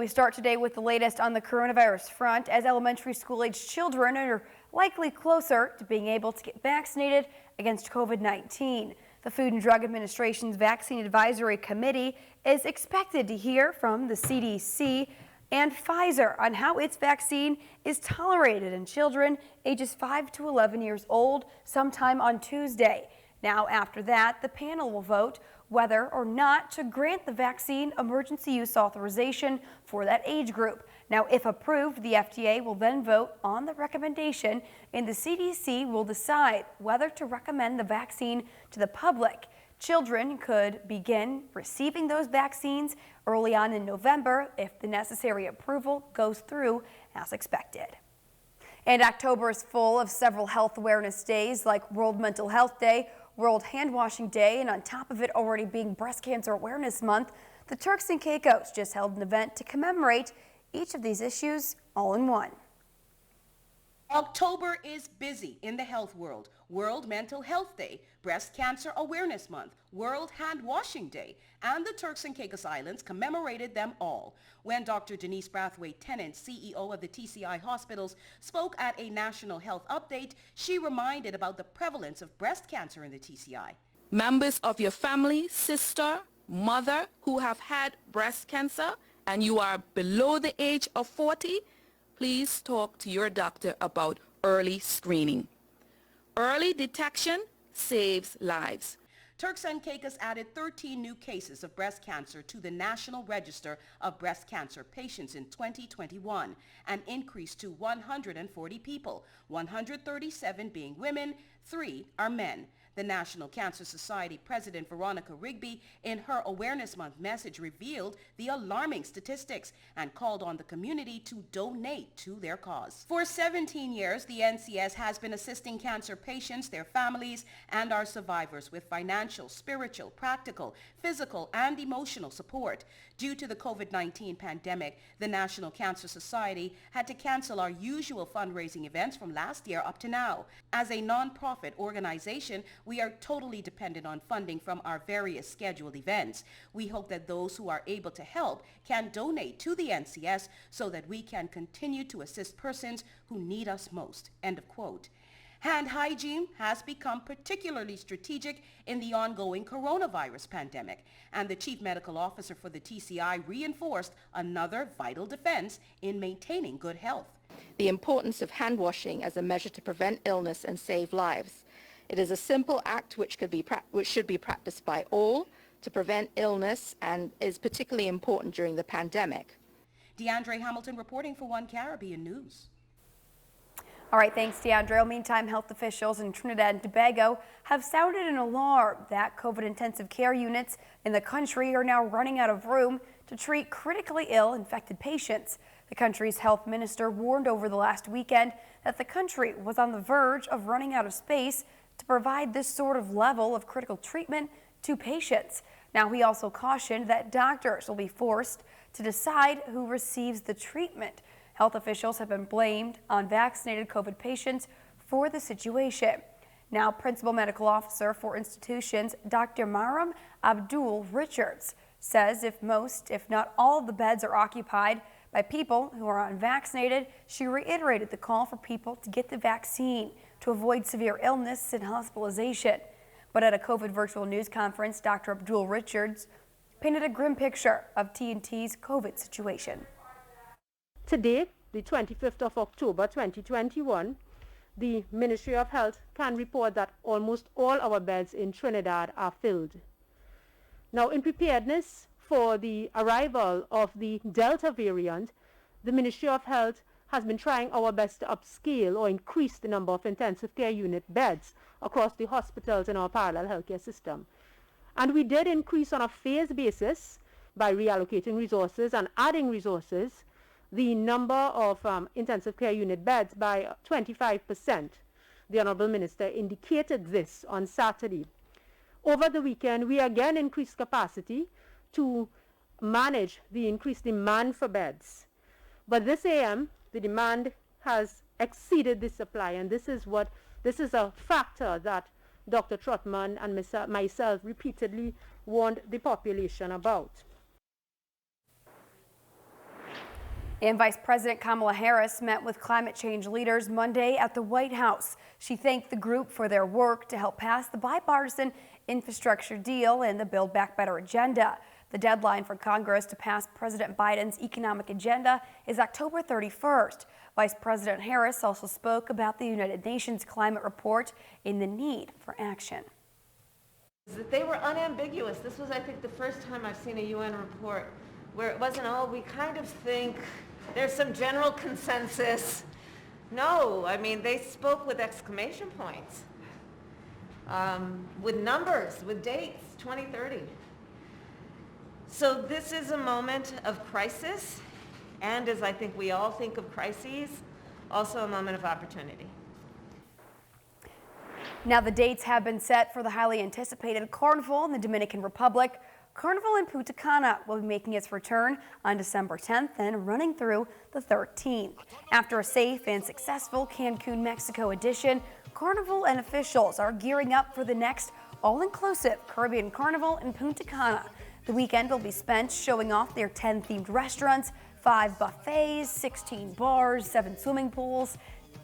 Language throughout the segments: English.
we start today with the latest on the coronavirus front, as elementary school-aged children are likely closer to being able to get vaccinated against COVID-19. The Food and Drug Administration's Vaccine Advisory Committee is expected to hear from the CDC and Pfizer on how its vaccine is tolerated in children ages 5 to 11 years old sometime on Tuesday. Now, after that, the panel will vote whether or not to grant the vaccine emergency use authorization for that age group. Now, if approved, the FDA will then vote on the recommendation, and the CDC will decide whether to recommend the vaccine to the public. Children could begin receiving those vaccines early on in November if the necessary approval goes through as expected. And October is full of several health awareness days like World Mental Health Day, World Hand Washing Day, and on top of it already being Breast Cancer Awareness Month, the Turks and Caicos just held an event to commemorate each of these issues all in one. October is busy in the health world. World Mental Health Day, Breast Cancer Awareness Month, World Hand Washing Day, and the Turks and Caicos Islands commemorated them all. When Dr. Denise Brathwaite-Tennant, CEO of the TCI hospitals, spoke at a national health update, she reminded about the prevalence of breast cancer in the TCI. Members of your family, sister, mother who have had breast cancer and you are below the age of 40, please talk to your doctor about early screening. Early detection saves lives. Turks and Caicos added 13 new cases of breast cancer to the National Register of Breast Cancer Patients in 2021, an increase to 140 people, 137 being women, 3 are men. The National Cancer Society President Veronica Rigby, in her Awareness Month message, revealed the alarming statistics and called on the community to donate to their cause. For 17 years, the NCS has been assisting cancer patients, their families, and our survivors with financial, spiritual, practical, physical, and emotional support. Due to the COVID-19 pandemic, the National Cancer Society had to cancel our usual fundraising events from last year up to now. As a non-profit organization, we are totally dependent on funding from our various scheduled events. We hope that those who are able to help can donate to the NCS so that we can continue to assist persons who need us most. End of quote. Hand hygiene has become particularly strategic in the ongoing coronavirus pandemic, and the chief medical officer for the TCI reinforced another vital defense in maintaining good health. The importance of hand washing as a measure to prevent illness and save lives. It is a simple act which should be practiced by all to prevent illness and is particularly important during the pandemic. DeAndre Hamilton reporting for One Caribbean News. All right, thanks, DeAndre. Meantime, health officials in Trinidad and Tobago have sounded an alarm that COVID intensive care units in the country are now running out of room to treat critically ill infected patients. The country's health minister warned over the last weekend that the country was on the verge of running out of space to provide this sort of level of critical treatment to patients. Now, he also cautioned that doctors will be forced to decide who receives the treatment. Health officials have been blamed on vaccinated COVID patients for the situation. Now, Principal Medical Officer for Institutions, Dr. Maram Abdul Richards, says if most, if not all of the beds are occupied by people who are unvaccinated, she reiterated the call for people to get the vaccine to avoid severe illness and hospitalization. But at a COVID virtual news conference, Dr. Abdul Richards painted a grim picture of TNT's COVID situation. Today, the 25th of October 2021, the Ministry of Health can report that almost all our beds in Trinidad are filled. Now, in preparedness for the arrival of the Delta variant, the Ministry of Health has been trying our best to upscale or increase the number of intensive care unit beds across the hospitals in our parallel healthcare system. And we did increase on a phased basis by reallocating resources and adding resources the number of intensive care unit beds by 25%. The Honorable Minister indicated this on Saturday. Over the weekend, we again increased capacity to manage the increased demand for beds. But this AM, the demand has exceeded the supply, and this is a factor that Dr. Trotman and myself repeatedly warned the population about. And Vice President Kamala Harris met with climate change leaders Monday at the White House. She thanked the group for their work to help pass the bipartisan infrastructure deal and the Build Back Better agenda. The deadline for Congress to pass President Biden's economic agenda is October 31st. Vice President Harris also spoke about the United Nations climate report and the need for action. They were unambiguous. This was, I think, the first time I've seen a UN report where it wasn't, oh, we kind of think there's some general consensus. No, I mean, they spoke with exclamation points, with numbers, with dates, 2030. So this is a moment of crisis, and as I think we all think of crises, also a moment of opportunity. Now the dates have been set for the highly anticipated Carnival in the Dominican Republic. Carnival in Punta Cana will be making its return on December 10th and running through the 13th. After a safe and successful Cancun, Mexico edition, Carnival and officials are gearing up for the next all-inclusive Caribbean Carnival in Punta Cana. The weekend will be spent showing off their 10 themed restaurants, 5 buffets, 16 bars, 7 swimming pools,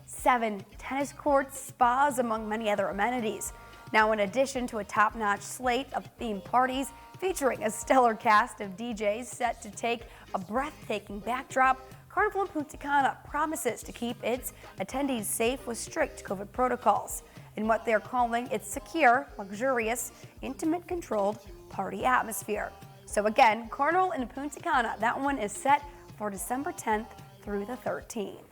7 tennis courts, spas, among many other amenities. Now, in addition to a top-notch slate of themed parties featuring a stellar cast of DJs set to take a breathtaking backdrop, Carnival in Punta Cana promises to keep its attendees safe with strict COVID protocols in what they're calling its secure, luxurious, intimate, controlled party atmosphere. So again, Carnival in Punta Cana, that one is set for December 10th through the 13th.